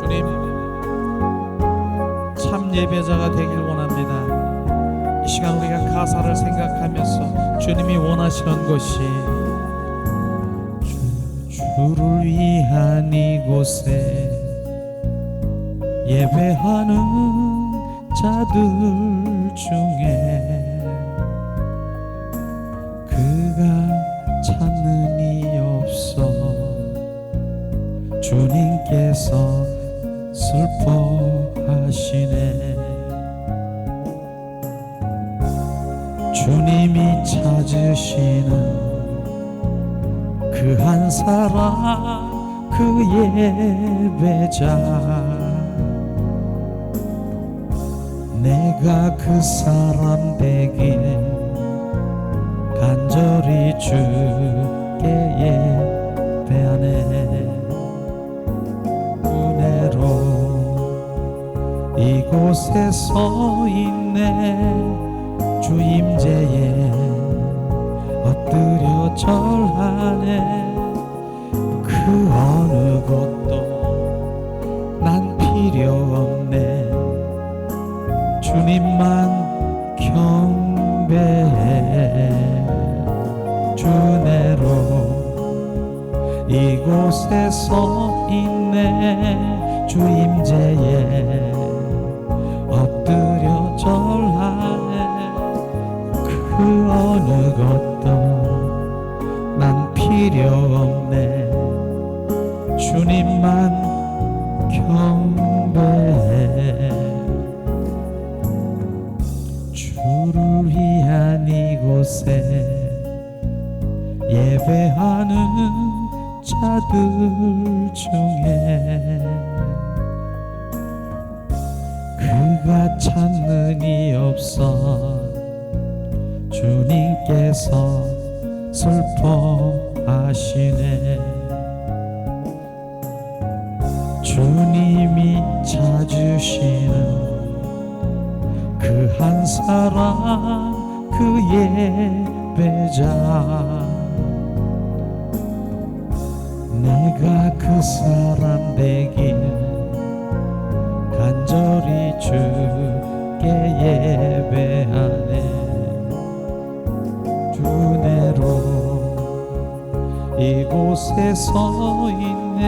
주님, 참 예배자가 되길 원합니다. 이 시간 우리가 가사를 생각하면서 주님이 원하시는 것이 주를 위한 이곳에 예배하는 자들 중에 그가 찾는 이 없어 주님께서 슬퍼하시네. 주님이 찾으시는 그 한 사람, 그 예배자, 내가 그 사람 되길 간절히 주께 예배하네. 은혜로 이곳에 서 있네. 주 임재에 엎드려 절하네. 그 어느 것도 난 필요 없네. 주님만 경배해. 주내로 이곳에 서 있네. 주 임재에 엎드려 절하네. 그 어느 것도 난 필요 없네. 주님만 경배해. 주를 위한 이곳에 예배하는 자들 중에 그가 찾는 이 없어 주님께서 슬퍼하시네. 주님이 찾으시는 그 한 사람, 그 예배자, 내가 그 사람 되길 간절히 주께 예배하네. 주내로 이곳에 서 있네.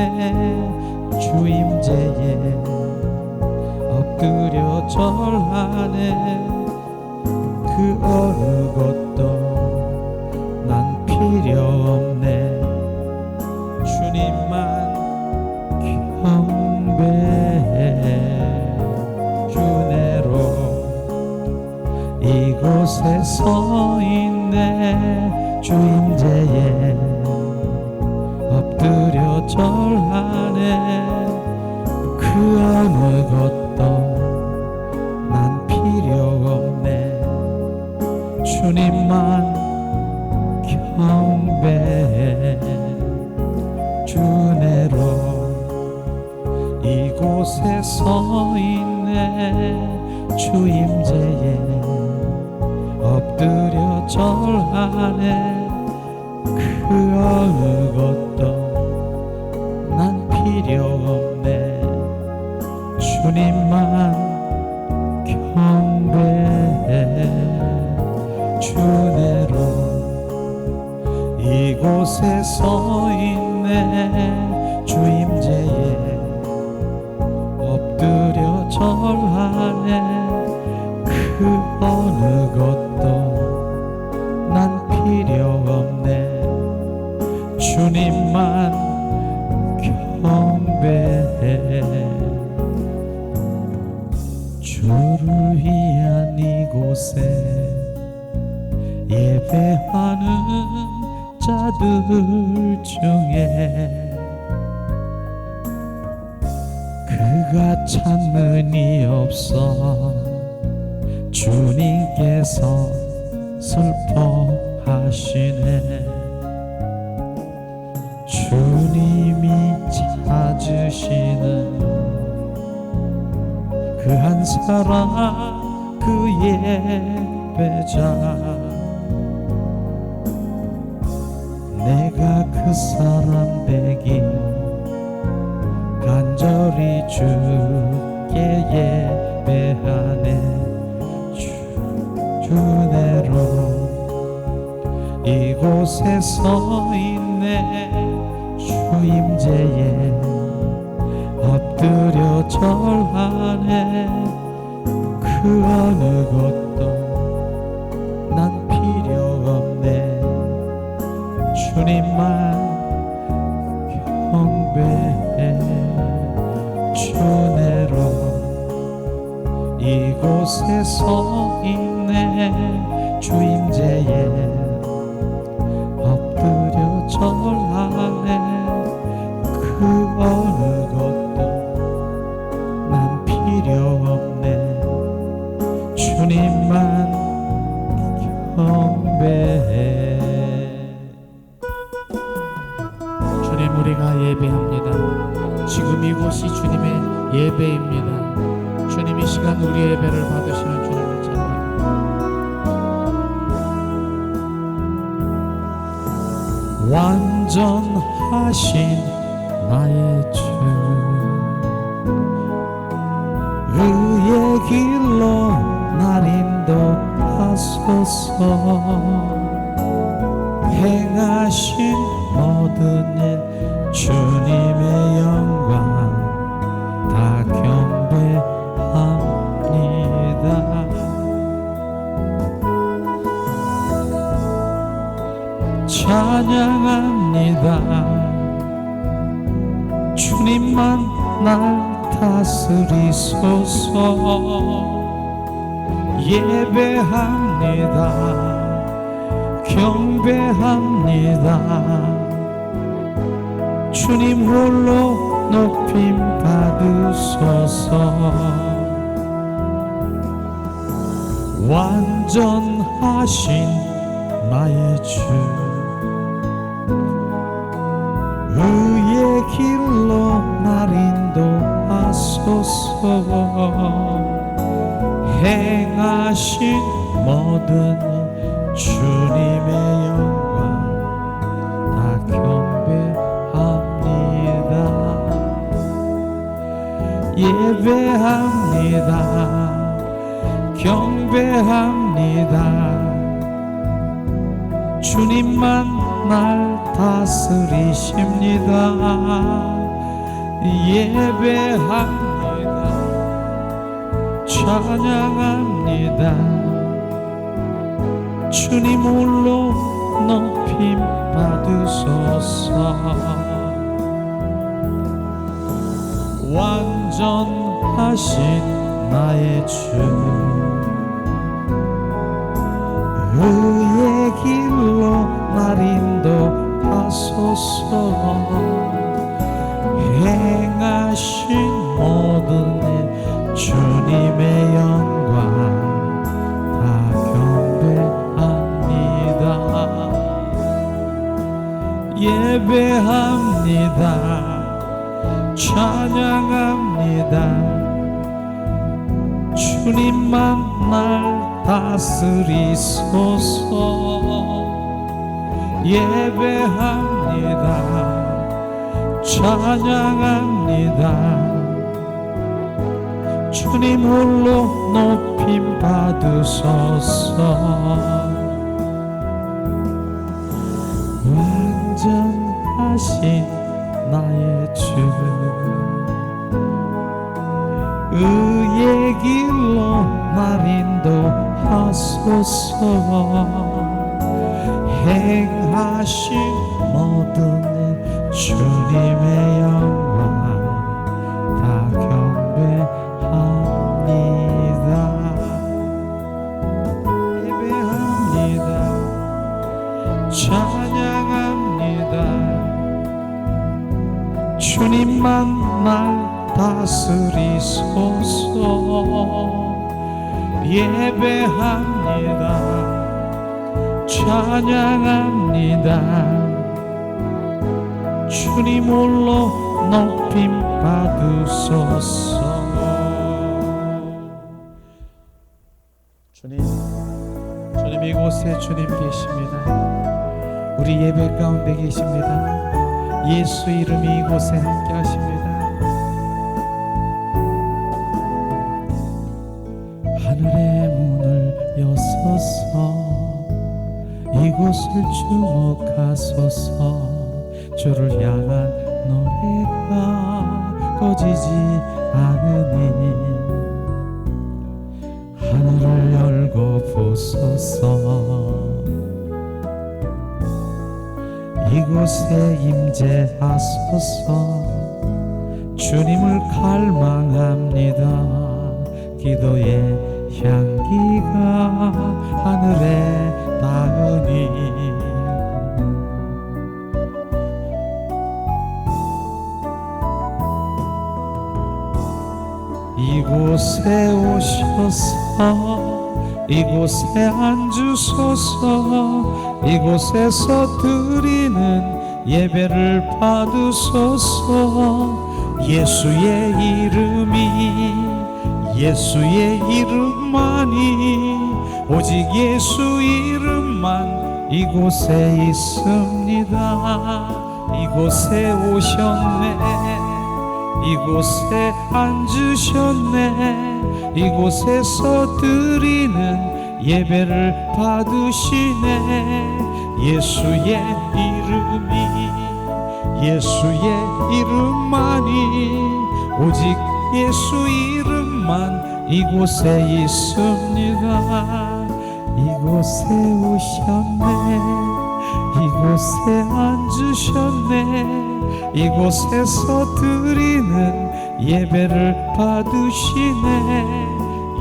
주 임재에 엎드려 절하네. 그 어느 것도 난 필요 없네. 주님만 경배해. 주내로 이곳에 서 있네. 주 임재에 엎드려 절하네. 그 어느 것도 난 필요 없네. 주님만 경배해. 주내로 이곳에 서 있네. 주 임재에 엎드려 절하네. 그 어느 것도 난 필요 없네. 주님만 경배해. 주내로 이곳에 서 있네. 주 임재에 엎드려 절하네. 그 어느 것도 난 필요 없네. 주님만 경배해. 주를 위한 이곳에 예배하는 자들 중에 그가 찾는 이 없어 주님께서 슬퍼하시네. 주님이 찾으시는 그 한 사람, 그 예배자, 내가 그 사람 되길 간절히 우리 주께 예배하네. 주내로 이곳에 서 있네. 주임제에 엎드려 절하네. 그 어느 것도 난 필요 없네. 주님만 경배해. 주내로 이곳에 서 있네. 주임제에 엎드려 절하네. 그 어느 것도 난 필요 없네. 주님만 경배해. 주님, 우리가 예배합니다. 지금 이곳이 주님의 예배입니다. 주님, 이 시간 우리의 예배를 받으시는 주님을 찬양합니다. 완전하신 나의 주, 의의 길로 날 인도하소서. 행하신 모든 일 주님의 영광 다 경배합니다. 찬양합니다. 주님만 날 다스리소서. 예배합니다. 경배합니다. 주님 홀로 높임 받으소서. 완전하신 나의 주, 의의 길로 날 인도하소서. 행하신 모든 일 주님의 영광 다 경배합니다. 예배합니다. 경배합니다. 주님만 날 다스리십니다. 예배합니다. 찬양합니다. 주님 홀로 높임 받으소서. 완전하신 나의 주, 의의 길로 날 인도하소서. 행하신 모든 일 주님의 영광 다 경배합니다. 예배합니다. 찬양합니다. 주님만 날 다스리소서. 예배합니다. 찬양합니다. 주님 홀로 높임 받으소서. 완전하신 나의 주, 의의 길로 날 인도하소서. 행하신 모든 일 주님의 영광 다 경배합니다. 예배합니다. 찬양합니다. 주님만 날 다스리소서. 예배합니다. 찬양합니다. 주님 홀로 높임 받으소서. 주님 이곳에 주님 계십니다. 우리 예배 가운데 계십니다. 예수 이름이 이곳에 함께 하십니다. 주목하소서. 주를 향한 노래가 꺼지지 않으니 하늘을 열고 보소서. 이곳에 임재하소서. 주님을 갈망합니다. 기도의 향기가 하늘에 닿으니 이곳에 오셔서 이곳에 앉으소서. 이곳에서 드리는 예배를 받으소서. 예수의 이름만이 오직 예수 이름만 이곳에 있습니다. 이곳에 오셨네. 이곳에 앉으셨네. 이곳에서 드리는 예배를 받으시네. 예수의 이름만이 오직 예수 이름만 이곳에 있습니다. 이곳에 오셨네. 이곳에 앉으셨네. 이곳에서 드리는 예배를 받으시네.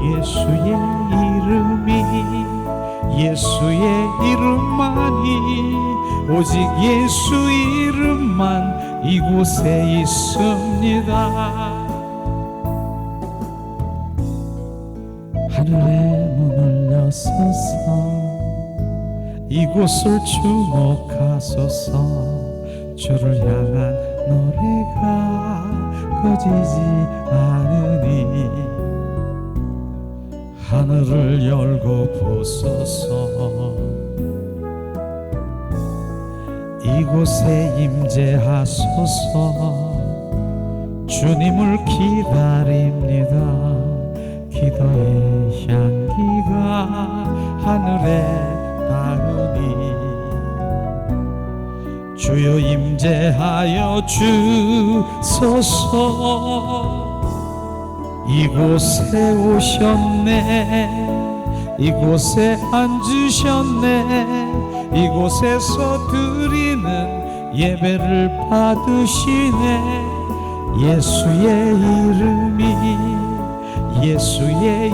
예수의 이름만이 오직 예수 이름만 이곳에 있습니다. 하늘의 문을 여소서. 이곳을 주목하소서. 주를 향한 노래가 꺼지지 않으니 하늘을 열고 보소서. 이곳에 임재하소서. 주님을 기다립니다. 기도의 향기가 하늘에 닿으니 주여 임재하여 주소서. 이곳에 오셨네. 이곳에 앉으셨네. 이곳에서 드리는 예배를 받으시네. 예수의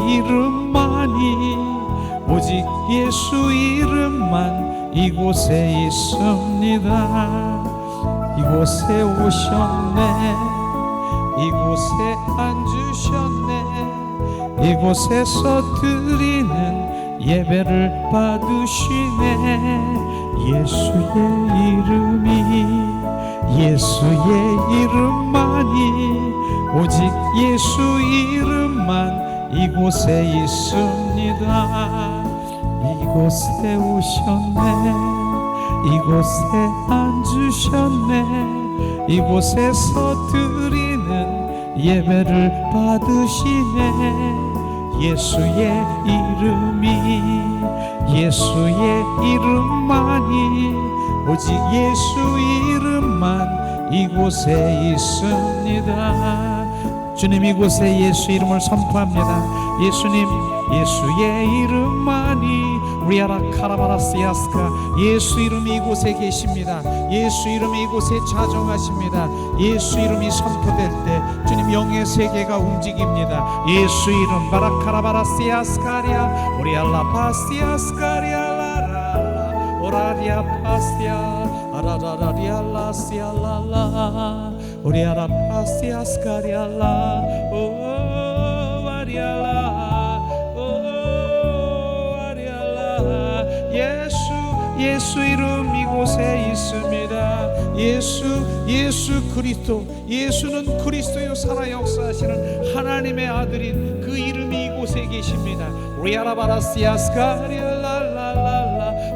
이름만이 오직 예수 이름만 이곳에 있습니다. 이곳에 오셨네. 이곳에 앉으셨네. 이곳에서 드리는 예배를 받으시네. 예수의 이름만이 오직 예수 이름만 이곳에 있습니다. 이곳에 오셨네. 이곳에 앉으셨네. 이곳에서 드리는 예배를 받으시네. 예수의 이름만이 오직 예수 이름만 이곳에 있습니다. 주님, 이곳에 예수 이름을 선포합니다. 예수님, 예수의 이름만이 리아라 카라바라시아스카. 예수 이름이 이곳에 계십니다. 예수 이름이 이곳에 자정하십니다. 예수 이름이 선포될 때 주님 영의 세계가 움직입니다. 예수 이름 바라카라바라시아스카리아 오리알라 파시아스카리아라라 오라리아 파시아 아라라리알라 시알라라 오리알라 파시아스카리알라 오 아리알라 예수 이름 이곳에 있습니다. 예수 그리스도. 예수는 그리스도요 살아 역사하시는 하나님의 아들인 그 이름이 이곳에 계십니다. 리아라바라시아스카리알라라라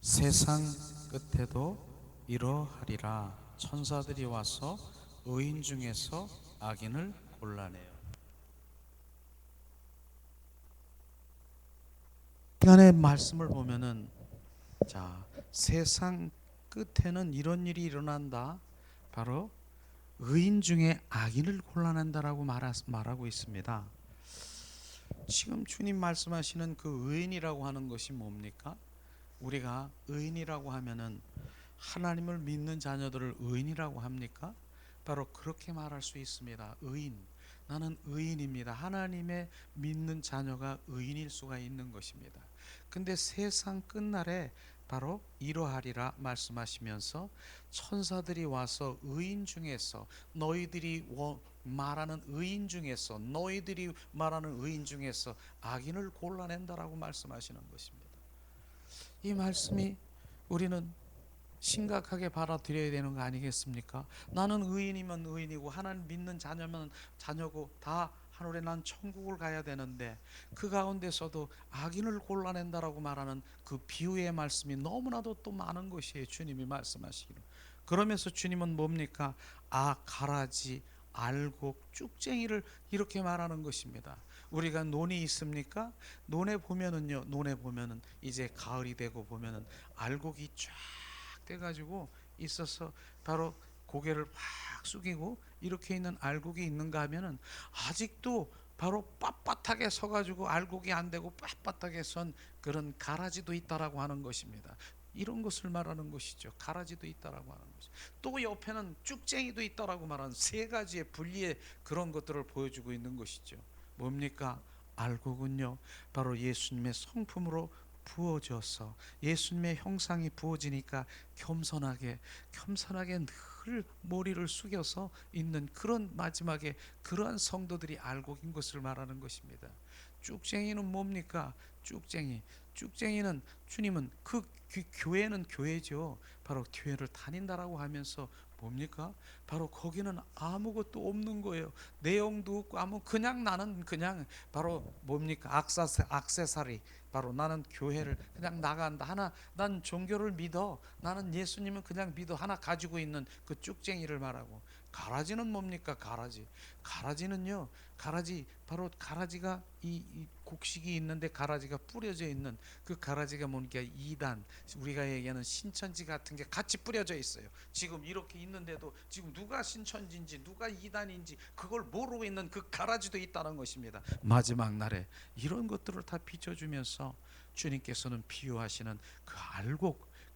세상 끝에도 이러하리라. 천사들이 와서 의인 중에서 악인을 골라내요. 시간의 말씀을 보면은, 자, 세상 끝에는 이런 일이 일어난다. 바로 의인 중에 악인을 골라낸다라고 말하고 있습니다. 지금 주님 말씀하시는 그 의인이라고 하는 것이 뭡니까? 우리가 의인이라고 하면은 하나님을 믿는 자녀들을 의인이라고 합니까? 바로 그렇게 말할 수 있습니다. 의인, 나는 의인입니다. 하나님의 믿는 자녀가 의인일 수가 있는 것입니다. 근데 세상 끝날에 바로 이러하리라 말씀하시면서 천사들이 와서 의인 중에서 너희들이 말하는 의인 중에서 너희들이 말하는 의인 중에서 악인을 골라낸다라고 말씀하시는 것입니다. 이 말씀이 우리는 심각하게 받아들여야 되는 거 아니겠습니까? 나는 의인이면 의인이고 하나님 믿는 자녀면 자녀고 다 하늘에 난 천국을 가야 되는데 그 가운데서도 악인을 골라낸다라고 말하는 그 비유의 말씀이 너무나도 또 많은 것이에요. 주님이 말씀하시기로. 그러면서 주님은 뭡니까? 가라지, 알곡, 쭉쟁이를 이렇게 말하는 것입니다. 우리가 논이 있습니까? 논에 보면은요, 논에 보면은 이제 가을이 되고 보면은 알곡이 쫙 돼가지고 있어서 바로 고개를 팍 숙이고 이렇게 있는 알곡이 있는가 하면은 아직도 바로 빳빳하게 서가지고 알곡이 안 되고 빳빳하게 선 그런 가라지도 있다라고 하는 것입니다. 이런 것을 말하는 것이죠. 가라지도 있다라고 하는 것이. 또 옆에는 쭉쟁이도 있다라고 말하는 세 가지의 분리의 그런 것들을 보여주고 있는 것이죠. 뭡니까? 알곡은요, 바로 예수님의 성품으로 부어져서 예수님의 형상이 부어지니까 겸손하게 늘 머리를 숙여서 있는 그런 마지막에 그러한 성도들이 알곡인 것을 말하는 것입니다. 쭉쟁이는 뭡니까? 쭉쟁이는 주님은 그 교회는 교회죠. 바로 교회를 다닌다라고 하면서 뭡니까? 바로 거기는 아무것도 없는 거예요. 내용도 없고 그냥 나는 그냥 바로 뭡니까? 액세서리. 바로 나는 교회를 그냥 나간다. 하나 난 종교를 믿어. 나는 예수님은 그냥 믿어. 하나 가지고 있는 그 쭉쟁이를 말하고, 가라지는 뭡니까? 가라지는요. 바로 가라지가 이 곡식이 있는데 가라지가 뿌려져 있는 그 가라지가 뭡니까? 이단, 우리가 얘기하는 신천지 같은 게 같이 뿌려져 있어요. 지금 이렇게 있는데도 지금 누가 신천지인지 누가 이단인지 그걸 모르고 있는 그 가라지도 있다는 것입니다. 마지막 날에 이런 것들을 다 비춰주면서 주님께서는 비유하시는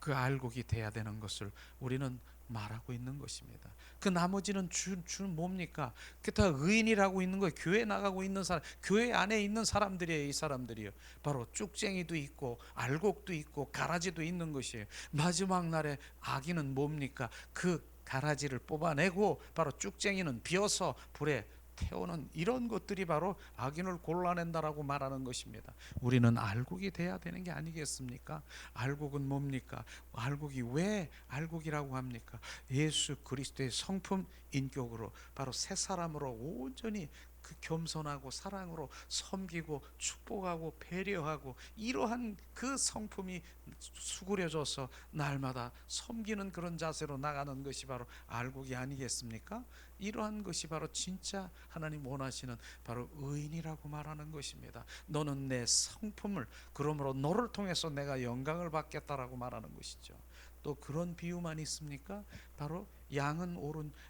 그 알곡이 돼야 되는 것을 우리는 말하고 있는 것입니다. 그 나머지는 주 뭡니까? 그 다 의인이라고 있는 거예요. 교회 나가고 있는 사람, 교회 안에 있는 사람들이에요. 이 사람들이요. 바로 쭉쟁이도 있고 알곡도 있고 가라지도 있는 것이에요. 마지막 날에 악인은 뭡니까? 그 가라지를 뽑아내고 바로 쭉쟁이는 비어서 불에 태우는 이런 것들이 바로 악인을 골라낸다라고 말하는 것입니다. 우리는 알곡이 돼야 되는 게 아니겠습니까? 알곡은 뭡니까? 알곡이 왜 알곡이라고 합니까? 예수 그리스도의 성품 인격으로 바로 새 사람으로 온전히 그 겸손하고 사랑으로 섬기고 축복하고 배려하고 이러한 그 성품이 수그려져서 날마다 섬기는 그런 자세로 나가는 것이 바로 알곡이 아니겠습니까? 이러한 것이 바로 진짜 하나님 원하시는 바로 의인이라고 말하는 것입니다. 너는 내 성품을, 그러므로 너를 통해서 내가 영광을 받겠다라고 말하는 것이죠. 또 그런 비유만 있습니까? 바로 양은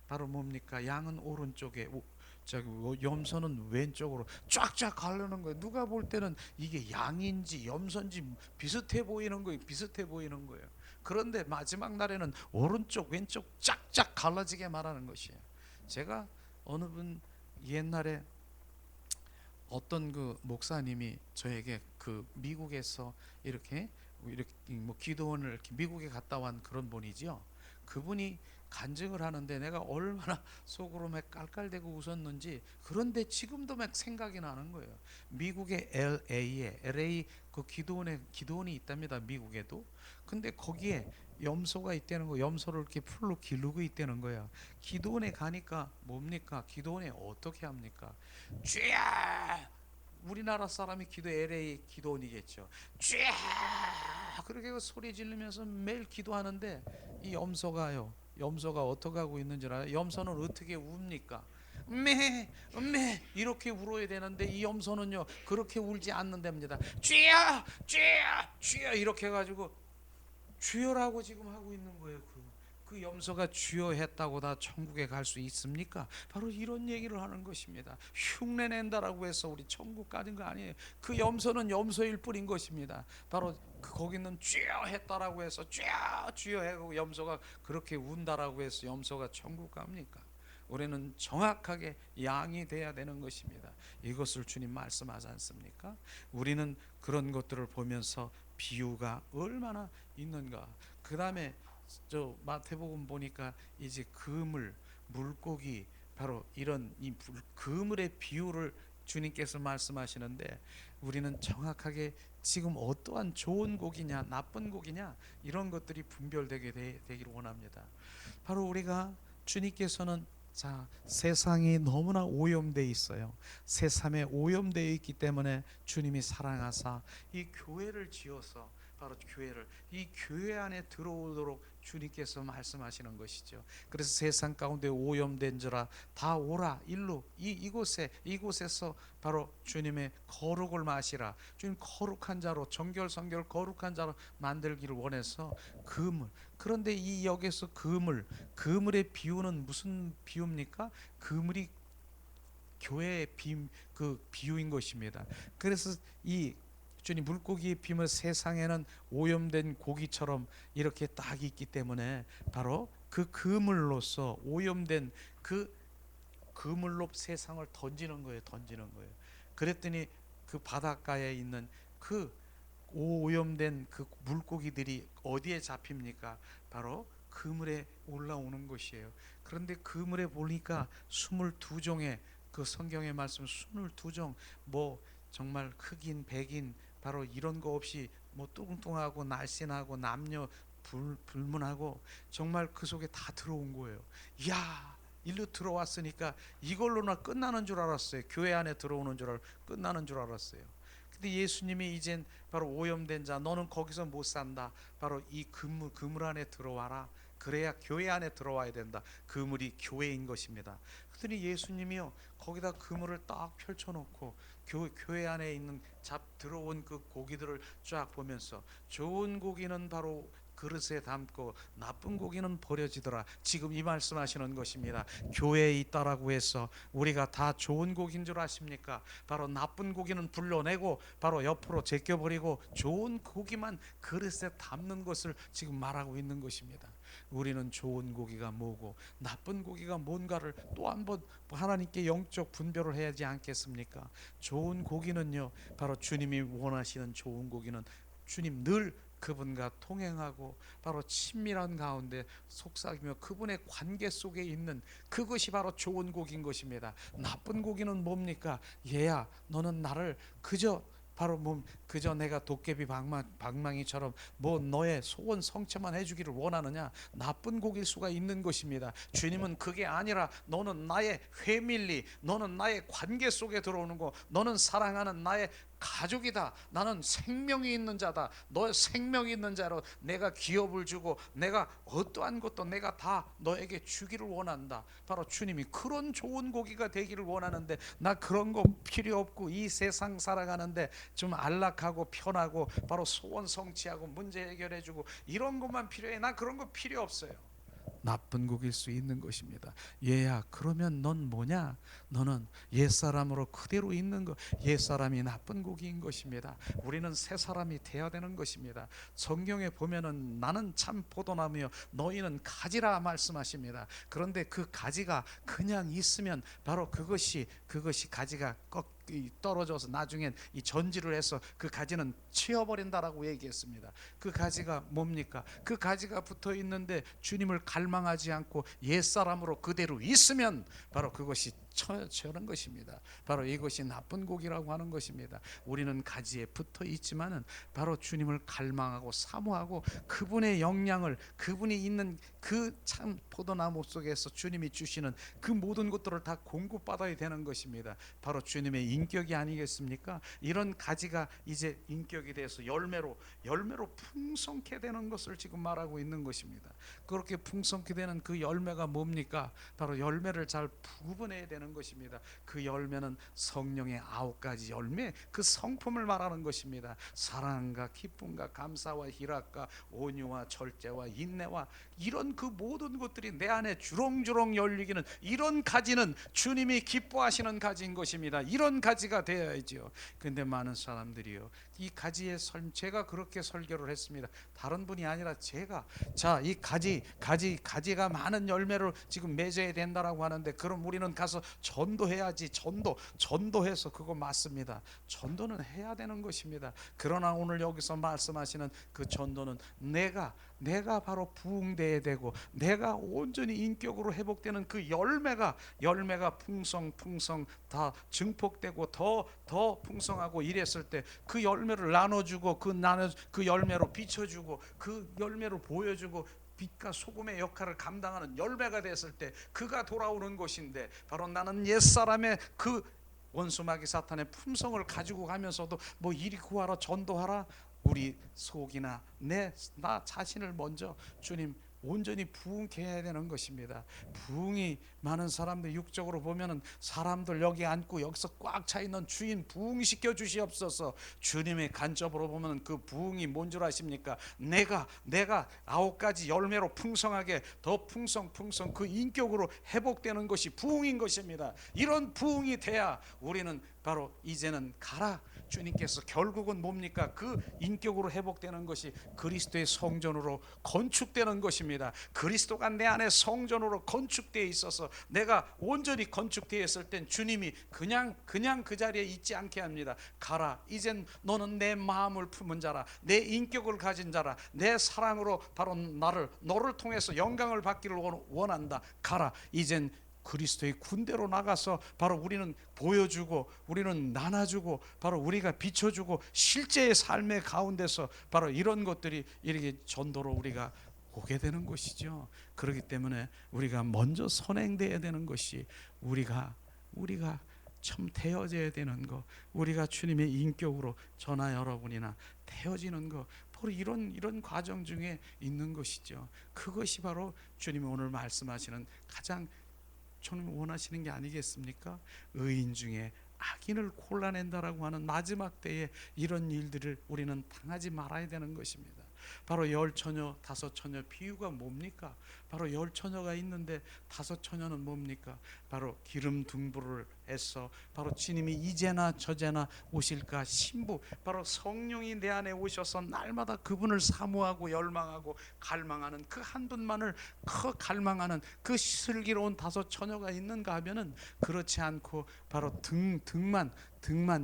바로 뭡니까? 양은 오른쪽에 염소는 왼쪽으로 쫙쫙 가르는 거예요. 누가 볼 때는 이게 양인지 염소인지 비슷해 보이는 거예요. 그런데 마지막 날에는 오른쪽 왼쪽 쫙쫙 갈라지게 말하는 것이에요. 제가 어느 분 옛날에 어떤 그 목사님이 저에게 그 미국에서 이렇게 뭐 기도원을 이렇게 미국에 갔다 온 그런 분이지요. 그분이 간증을 하는데 내가 얼마나 속으로 막 깔깔대고 웃었는지, 그런데 지금도 막 생각이 나는 거예요. 미국의 LA 그 기도원이 있답니다. 미국에도. 근데 거기에 염소가 있다는 거, 염소를 이렇게 풀로 기르고 있다는 거야. 기도원에 가니까 뭡니까? 기도원에 어떻게 합니까? 쥐야 우리나라 사람이 기도 LA 기도원이겠죠. 쫙 그렇게 소리 지르면서 매일 기도하는데 이 염소가 어떻게 하고 있는 줄 알아요? 염소는 어떻게 웁니까? 음메 이렇게 울어야 되는데 이 염소는요 그렇게 울지 않는답니다. 쥐야 쥐야 쥐야 이렇게 해가지고 주여라고 지금 하고 있는 거예요. 그 염소가 주여 했다고 다 천국에 갈 수 있습니까? 바로 이런 얘기를 하는 것입니다. 흉내 낸다라고 해서 우리 천국 가는 거 아니에요. 그 염소는 염소일 뿐인 것입니다. 바로 거기는 주여 했다라고 해서 주여 하고 염소가 그렇게 운다라고 해서 염소가 천국 갑니까? 우리는 정확하게 양이 돼야 되는 것입니다. 이것을 주님 말씀하지 않습니까? 우리는 그런 것들을 보면서 비유가 얼마나 있는가. 그 다음에 저 마태복음 보니까 이제 그물, 물고기 바로 이런 이 그물의 비유를 주님께서 말씀하시는데 우리는 정확하게 지금 어떠한 좋은 고기냐 나쁜 고기냐 이런 것들이 분별되게 되기를 원합니다. 바로 우리가 주님께서는 자 세상이 너무나 오염되어 있어요. 세상에 오염되어 있기 때문에 주님이 사랑하사 이 교회를 지어서 바로 이 교회 안에 들어오도록 주님께서 말씀하시는 것이죠. 그래서 세상 가운데 오염된 자라 다 오라 일로 이곳에서 바로 주님의 거룩을 마시라. 주님 거룩한 자로 정결성결 거룩한 자로 만들기를 원해서 그물. 그런데 이 여기서 그물의 비유는 무슨 비유입니까? 그물이 교회의 비유인 것입니다. 그래서 이 주님 물고기의 비유는 세상에는 오염된 고기처럼 이렇게 딱 있기 때문에 바로 그 그물로서 오염된 그 그물로 세상을 던지는 거예요. 그랬더니 그 바닷가에 있는 그 오염된 그 물고기들이 어디에 잡힙니까? 바로 그물에 올라오는 것이에요. 그런데 그물에 보니까 22종의 그 성경의 말씀 22종 뭐 정말 흑인 백인 바로 이런 거 없이 뭐 뚱뚱하고 날씬하고 남녀 불문하고 정말 그 속에 다 들어온 거예요. 이야 일로 들어왔으니까 이걸로나 끝나는 줄 알았어요. 교회 안에 들어오는 줄 끝나는 줄 알았어요. 근데 예수님이 이젠 바로 오염된 자 너는 거기서 못 산다. 바로 이 그물 안에 들어와라. 그래야 교회 안에 들어와야 된다. 그물이 교회인 것입니다. 그랬더니 예수님이요 거기다 그물을 딱 펼쳐놓고 교회 안에 있는 들어온 그 고기들을 쫙 보면서 좋은 고기는 바로 그릇에 담고 나쁜 고기는 버려지더라. 지금 이 말씀하시는 것입니다. 교회에 있다라고 해서 우리가 다 좋은 고기인 줄 아십니까? 바로 나쁜 고기는 불러내고 바로 옆으로 제껴버리고 좋은 고기만 그릇에 담는 것을 지금 말하고 있는 것입니다. 우리는 좋은 고기가 뭐고 나쁜 고기가 뭔가를 또 한번 하나님께 영적 분별을 해야 하지 않겠습니까? 좋은 고기는요 바로 주님이 원하시는 좋은 고기는 주님 늘 그분과 통행하고 바로 친밀한 가운데 속삭이며 그분의 관계 속에 있는 그것이 바로 좋은 고기인 것입니다. 나쁜 고기는 뭡니까? 얘야 너는 나를 그저 내가 도깨비 방망이처럼 뭐 너의 소원 성취만 해주기를 원하느냐? 나쁜 곡일 수가 있는 것입니다. 주님은 그게 아니라 너는 나의 회밀리, 너는 나의 관계 속에 들어오는 거, 너는 사랑하는 나의 가족이다. 나는 생명이 있는 자다. 너의 생명이 있는 자로 내가 기업을 주고 내가 어떠한 것도 내가 다 너에게 주기를 원한다. 바로 주님이 그런 좋은 고기가 되기를 원하는데 나 그런 거 필요 없고 이 세상 살아가는데 좀 안락하고 편하고 바로 소원 성취하고 문제 해결해주고 이런 것만 필요해. 나 그런 거 필요 없어요. 나쁜 곡일 수 있는 것입니다. 얘야 그러면 넌 뭐냐? 너는 옛사람으로 그대로 있는 거. 옛사람이 나쁜 곡인 것입니다. 우리는 새 사람이 돼야 되는 것입니다. 성경에 보면은 나는 참 포도나무여 너희는 가지라 말씀하십니다. 그런데 그 가지가 그냥 있으면 바로 그것이 가지가 떨어져서 나중엔 이 전지를 해서 그 가지는 치워버린다라고 얘기했습니다. 그 가지가 뭡니까? 그 가지가 붙어 있는데 주님을 갈망하지 않고 옛사람으로 그대로 있으면 바로 그것이 저런 것입니다. 바로 이것이 나쁜 곡이라고 하는 것입니다. 우리는 가지에 붙어 있지만은 바로 주님을 갈망하고 사모하고 그분의 영향을, 그분이 있는 그 참 포도나무 속에서 주님이 주시는 그 모든 것들을 다 공급받아야 되는 것입니다. 바로 주님의 인격이 아니겠습니까? 이런 가지가 이제 인격이 돼서 열매로 풍성케 되는 것을 지금 말하고 있는 것입니다. 그렇게 풍성케 되는 그 열매가 뭡니까? 바로 열매를 잘 구분해야 되는 것입니다. 그 열매는 성령의 9가지 열매, 그 성품을 말하는 것입니다. 사랑과 기쁨과 감사와 희락과 온유와 절제와 인내와 이런 그 모든 것들이 내 안에 주렁주렁 열리기는, 이런 가지는 주님이 기뻐하시는 가지인 것입니다. 이런 가지가 되어야지요. 근데 많은 사람들이요, 이 가지의 제가 그렇게 설교를 했습니다. 다른 분이 아니라 제가, 자, 이 가지가 많은 열매를 지금 맺어야 된다라고 하는데, 그럼 우리는 가서 전도해야지. 전도해서 그거 맞습니다. 전도는 해야 되는 것입니다. 그러나 오늘 여기서 말씀하시는 그 전도는 내가 바로 부흥돼야 되고, 내가 온전히 인격으로 회복되는 그 열매가 풍성 다 증폭되고 더 풍성하고 이랬을 때 그 열매를 나눠주고, 그 열매로 비춰주고, 그 열매로 보여주고, 빛과 소금의 역할을 감당하는 열매가 됐을 때 그가 돌아오는 것인데, 바로 나는 옛사람의 그 원수마귀 사탄의 품성을 가지고 가면서도 뭐 이리 구하라 전도하라, 우리 속이나 나 자신을 먼저 주님 온전히 부흥케 해야 되는 것입니다. 부흥이 많은 사람들, 육적으로 보면은 사람들 여기 앉고 여기서 꽉 차 있는 주인 부흥시켜 주시옵소서. 주님의 간접으로 보면 그 부흥이 뭔 줄 아십니까? 내가 9가지 열매로 풍성하게 더 풍성 그 인격으로 회복되는 것이 부흥인 것입니다. 이런 부흥이 돼야 우리는 바로 이제는 가라, 주님께서 결국은 뭡니까? 그 인격으로 회복되는 것이 그리스도의 성전으로 건축되는 것입니다. 그리스도가 내 안에 성전으로 건축되어 있어서 내가 온전히 건축되어 있을 땐 주님이 그냥 그 자리에 있지 않게 합니다. 가라, 이젠 너는 내 마음을 품은 자라, 내 인격을 가진 자라, 내 사랑으로 바로 너를 통해서 영광을 받기를 원한다. 가라, 이젠 그리스도의 군대로 나가서 바로 우리는 보여주고, 우리는 나눠주고, 바로 우리가 비춰주고, 실제의 삶의 가운데서 바로 이런 것들이 이렇게 전도로 우리가 오게 되는 것이죠. 그렇기 때문에 우리가 먼저 선행되어야 되는 것이 우리가 참 되어져야 되는 것, 우리가 주님의 인격으로 저나 여러분이나 되어지는 것, 바로 이런 과정 중에 있는 것이죠. 그것이 바로 주님이 오늘 말씀하시는 가장 주님 원하시는 게 아니겠습니까? 의인 중에 악인을 골라낸다라고 하는 마지막 때에 이런 일들을 우리는 당하지 말아야 되는 것입니다. 바로 10처녀 5처녀 비유가 뭡니까? 바로 10처녀가 있는데 5처녀는 뭡니까? 바로 기름 등불을 해서 바로 주님이 이제나 저제나 오실까 신부, 바로 성령이 내 안에 오셔서 날마다 그분을 사모하고 열망하고 갈망하는 그 한 분만을 갈망하는 그 슬기로운 5처녀가 있는가 하면은 그렇지 않고 바로 등만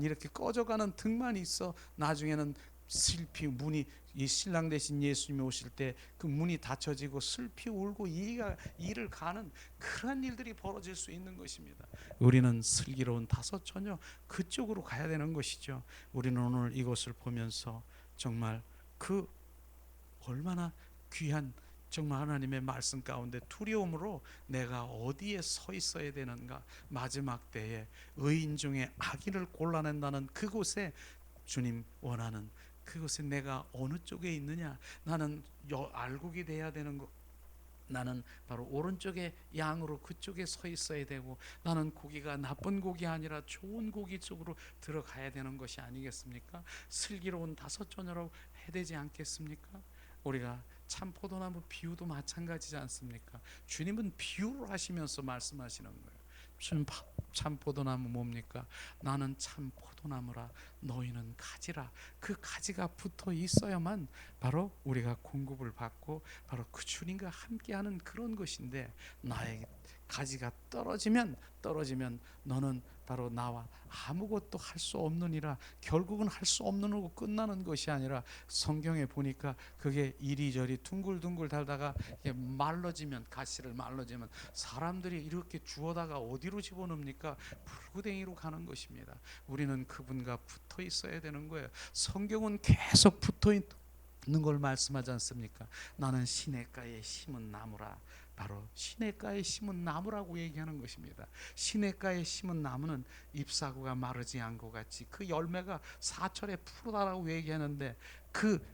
이렇게 꺼져가는 등만 있어. 나중에는 슬피 문이, 이 신랑 되신 예수님이 오실 때 그 문이 닫혀지고 슬피 울고 이를 가는 그런 일들이 벌어질 수 있는 것입니다. 우리는 슬기로운 5처녀 그쪽으로 가야 되는 것이죠. 우리는 오늘 이것을 보면서 정말 그 얼마나 귀한, 정말 하나님의 말씀 가운데 두려움으로 내가 어디에 서 있어야 되는가, 마지막 때에 의인 중에 악인을 골라낸다는 그곳에 주님 원하는 그것에 내가 어느 쪽에 있느냐, 나는 알곡이 돼야 되는 것, 나는 바로 오른쪽의 양으로 그쪽에 서 있어야 되고, 나는 고기가 나쁜 고기 아니라 좋은 고기 쪽으로 들어가야 되는 것이 아니겠습니까? 슬기로운 5처녀라고 해야 되지 않겠습니까? 우리가 참 포도나무 비유도 마찬가지지 않습니까? 주님은 비유를 하시면서 말씀하시는 거예요. 참 포도나무 뭡니까? 나는 참 포도나무라, 너희는 가지라. 그 가지가 붙어 있어야만 바로 우리가 공급을 받고 바로 그 주님과 함께하는 그런 것인데, 나의 가지가 떨어지면 너는 바로 나와 아무것도 할 수 없느니라. 결국은 할 수 없는 거고 끝나는 것이 아니라 성경에 보니까 그게 이리저리 둥글둥글 달다가 말라지면, 가시를 말라지면 사람들이 이렇게 주워다가 어디로 집어넣습니까? 불구덩이로 가는 것입니다. 우리는 그분과 붙어 있어야 되는 거예요. 성경은 계속 붙어 있는 걸 말씀하지 않습니까? 나는 시냇가에 심은 나무라. 바로 시냇가에 심은 나무라고 얘기하는 것입니다. 시냇가에 심은 나무는 잎사구가 마르지 않고 같이 그 열매가 사철에 푸르다라고 얘기하는데 그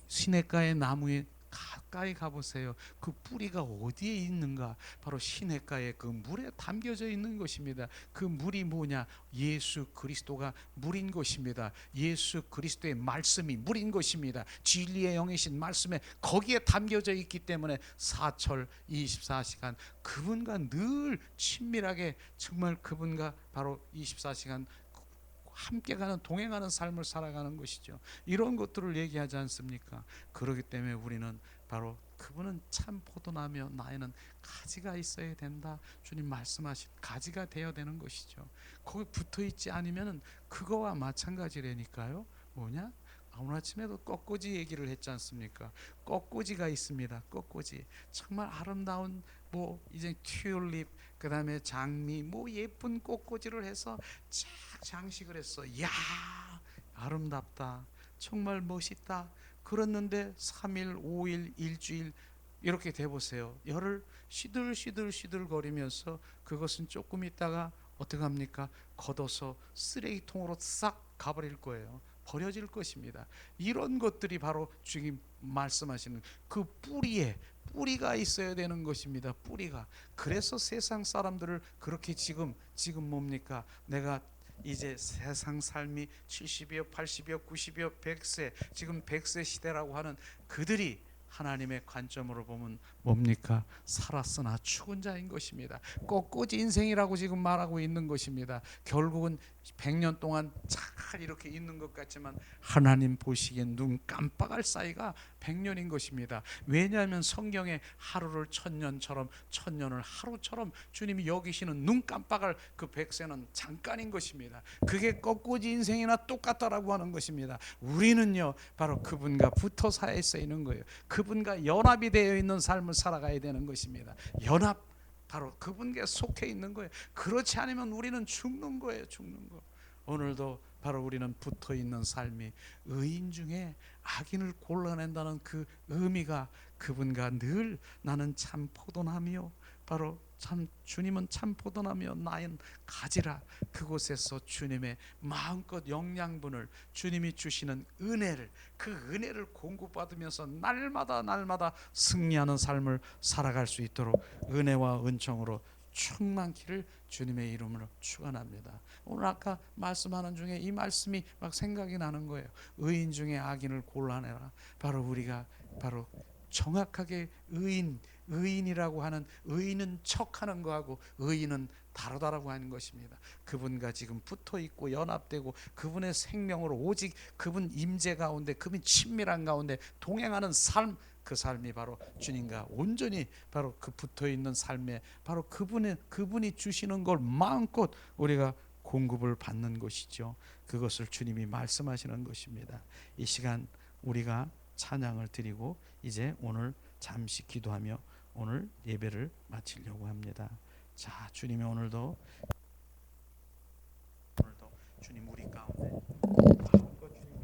시냇가의 나무에 가까이 가보세요. 그 뿌리가 어디에 있는가? 바로 시냇가에 그 물에 담겨져 있는 것입니다. 그 물이 뭐냐? 예수 그리스도가 물인 것입니다. 예수 그리스도의 말씀이 물인 것입니다. 진리의 영이신 말씀에 거기에 담겨져 있기 때문에 사철 24시간 그분과 늘 친밀하게, 정말 그분과 바로 24시간 함께 가는, 동행하는 삶을 살아가는 것이죠. 이런 것들을 얘기하지 않습니까? 그렇기 때문에 우리는 바로 그분은 참 포도나며 나에는 가지가 있어야 된다. 주님 말씀하신 가지가 되어야 되는 것이죠. 거기 붙어 있지 않으면 그거와 마찬가지라니까요. 뭐냐? 오늘 아침에도 꽃꽂이 얘기를 했지 않습니까? 꽃꽂이가 있습니다. 꽃꽂이 정말 아름다운 이제 튤립, 그 다음에 장미, 예쁜 꽃꽂이를 해서 쫙 장식을 했어. 이야, 아름답다, 정말 멋있다. 그랬는데 3일, 5일, 일주일 이렇게 돼보세요. 열을 시들시들 거리면서 그것은 조금 있다가 어떻게 합니까? 걷어서 쓰레기통으로 싹 가버릴 거예요. 버려질 것입니다. 이런 것들이 바로 주님 말씀하시는 그 뿌리가 있어야 되는 것입니다. 뿌리가. 그래서 세상 사람들을 그렇게 지금 뭡니까? 내가 이제 세상 삶이 70이요 80이요 90이요 100세, 지금 100세 시대라고 하는 그들이 하나님의 관점으로 보면 뭡니까? 살았으나 죽은 자인 것입니다. 꽃꽂이 인생이라고 지금 말하고 있는 것입니다. 결국은 100년 동안 잘 이렇게 있는 것 같지만 하나님 보시기엔 눈 깜빡할 사이가 100년인 것입니다. 왜냐하면 성경에 하루를 천년처럼, 천년을 하루처럼 주님이 여기시는 눈 깜빡할 그 100세는 잠깐인 것입니다. 그게 꽃꽂이 인생이나 똑같다라고 하는 것입니다. 우리는요 바로 그분과 붙어 살아있는 거예요. 그분과 연합이 되어 있는 삶을 살아가야 되는 것입니다. 연합, 바로 그분께 속해 있는 거예요. 그렇지 않으면 우리는 죽는 거예요. 죽는 거. 오늘도 바로 우리는 붙어 있는 삶이 의인 중에 악인을 골라낸다는 그 의미가 그분과 늘 나는 참 포도나무요, 바로 참 주님은 참 포도나무요 나는 가지라. 그곳에서 주님의 마음껏 영양분을, 주님이 주시는 은혜를, 그 은혜를 공급받으면서 날마다 승리하는 삶을 살아갈 수 있도록 은혜와 은총으로 충만키를 주님의 이름으로 축원합니다. 오늘 아까 말씀하는 중에 이 말씀이 막 생각이 나는 거예요. 의인 중에 악인을 골라내라. 바로 우리가 바로 정확하게 의인이라고 하는, 의인은 척하는 거하고 의인은 다르다라고 하는 것입니다. 그분과 지금 붙어 있고 연합되고 그분의 생명으로 오직 그분 임재 가운데, 그분 친밀한 가운데 동행하는 삶, 그 삶이 바로 주님과 온전히 바로 그 붙어 있는 삶에 바로 그분이 주시는 걸 마음껏 우리가 공급을 받는 것이죠. 그것을 주님이 말씀하시는 것입니다. 이 시간 우리가 찬양을 드리고 이제 오늘 잠시 기도하며 오늘 예배를 마치려고 합니다. 자, 주님이 오늘도 주님 우리 가운데 마음껏 주님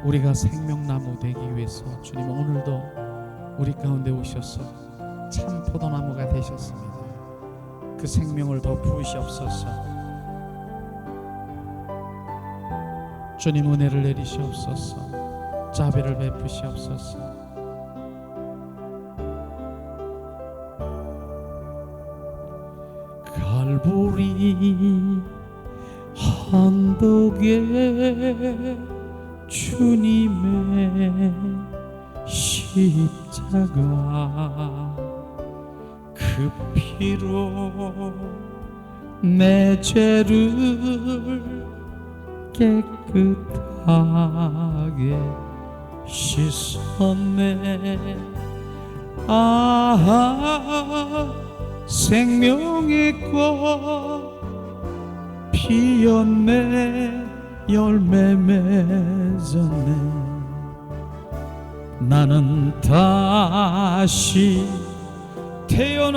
우리가 생명나무 되기 위해서 주님 오늘도 우리 가운데 오셔서 참 포도나무가 되셨습니다. 그 생명을 더 부으시옵소서. 주님 은혜를 내리시옵소서. 자비를 베푸시옵소서. 갈보리 언덕에 주님의 십자가, 그 피로 내 죄를 깨끗하게 씻었네. 아, 생명의 꽃 피었네. 열매 맺었네. 나는 다시 태어났네.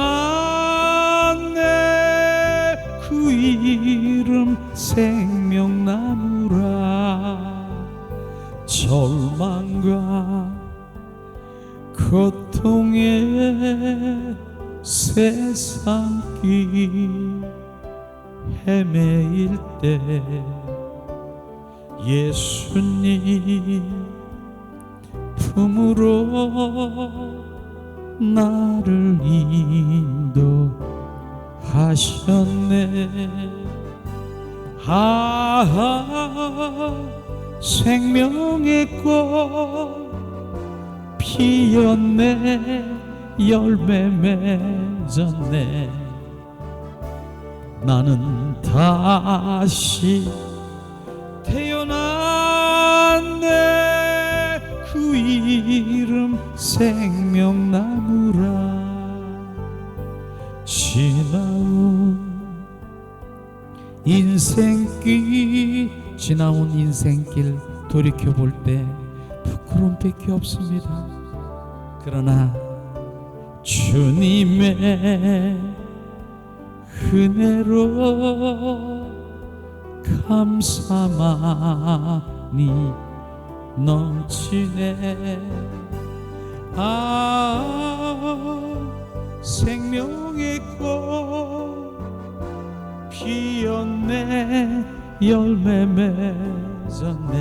그 이름 생명나무라. 절망과 고통의 세상길 헤매일 때 예수님 품으로 나를 인도하셨네. 아, 생명의 꽃 피었네. 열매 맺었네. 나는 다시 태어났네. 그 이름 생명나무라. 지나온 인생길 돌이켜볼 때 부끄러움밖에 없습니다. 그러나 주님의 은혜로 감사만이 넘치네. 아, 생명의 꽃 피었네. 열매 맺었네.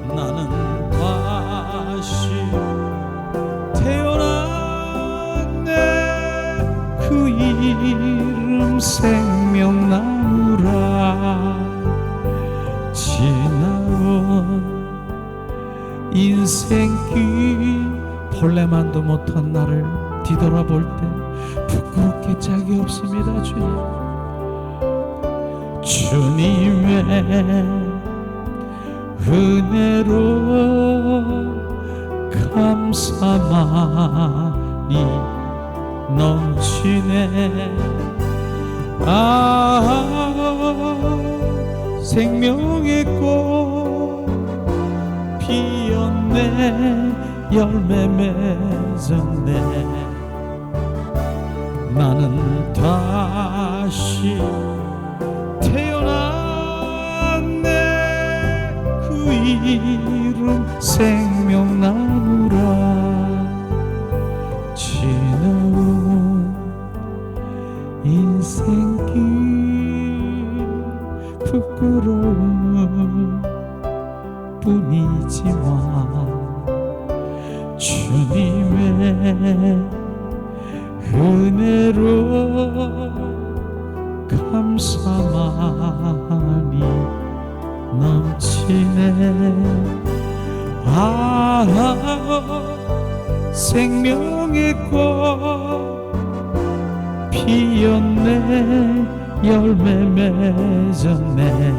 나는 다시 태어났네. 그 이름 생명나무라. 지나온 인생길 벌레만도 못한 나를 뒤돌아볼 때 부끄럽게 짝이 없습니다. 주님의 은혜로 감사만이 넘치네. 아, 생명의 꽃 피었네. 열매 맺었네. 나는 다시 태어났네. 그 이름 생명나무라. 지나온 인생길 부끄러움 뿐이지만 주님의 은혜로 감사만이 넘치네. 아, 생명의 꽃 피었네. 열매 맺었네.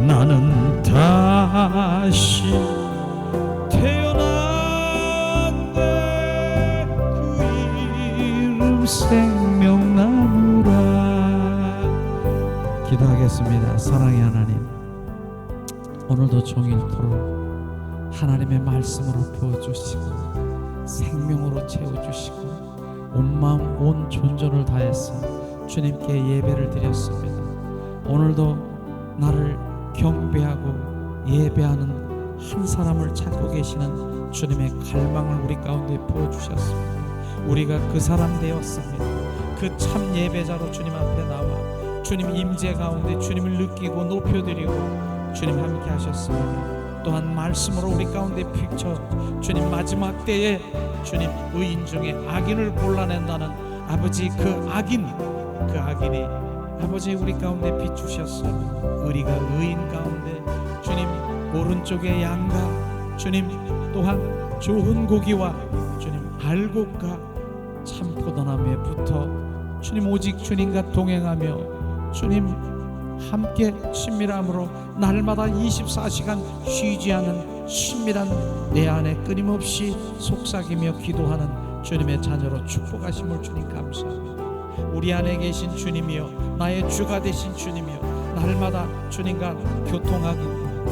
나는 다시 태어났네. 그 이름 생명나무라. 기도하겠습니다. 사랑의 하나님, 오늘도 종일토록 하나님의 말씀으로 부어주시고 생명으로 채워주시고 온 마음 온 존재를 다해서 주님께 예배를 드렸습니다. 오늘도 나를 경배하고 예배하는 한 사람을 찾고 계시는 주님의 갈망을 우리 가운데 부어주셨습니다. 우리가 그 사람 되었습니다. 그 참 예배자로 주님 앞에 나와 주님 임재 가운데 주님을 느끼고 높여드리고 주님 함께 하셨습니다. 또한 말씀으로 우리 가운데 비춰 주님 마지막 때에 주님 의인 중에 악인을 골라낸다는 아버지 그 악인이 아버지 우리 가운데 비추셨어요. 우리가 의인 가운데 주님 오른쪽에 양과 주님 또한 좋은 고기와 주님 알곡과 참 포도나무에 붙어 주님 오직 주님과 동행하며 주님 함께 친밀함으로 날마다 24시간 쉬지 않는 친밀한 내 안에 끊임없이 속삭이며 기도하는 주님의 자녀로 축복하심을 주님 감사합니다. 우리 안에 계신 주님이여, 나의 주가 되신 주님이여, 날마다 주님과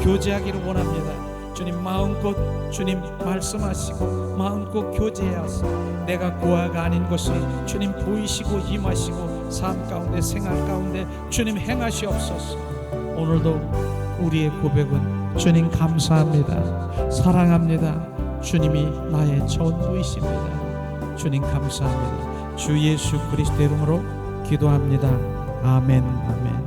교제하기를 원합니다. 주님 마음껏 주님 말씀하시고 마음껏 교제하사 내가 고아가 아닌 것을 주님 보이시고 임하시고 삶 가운데 생활 가운데 주님 행하시옵소서. 오늘도 우리의 고백은 주님 감사합니다, 사랑합니다, 주님이 나의 전부이십니다. 주님 감사합니다. 주 예수 그리스도 이름으로 기도합니다. 아멘, 아멘.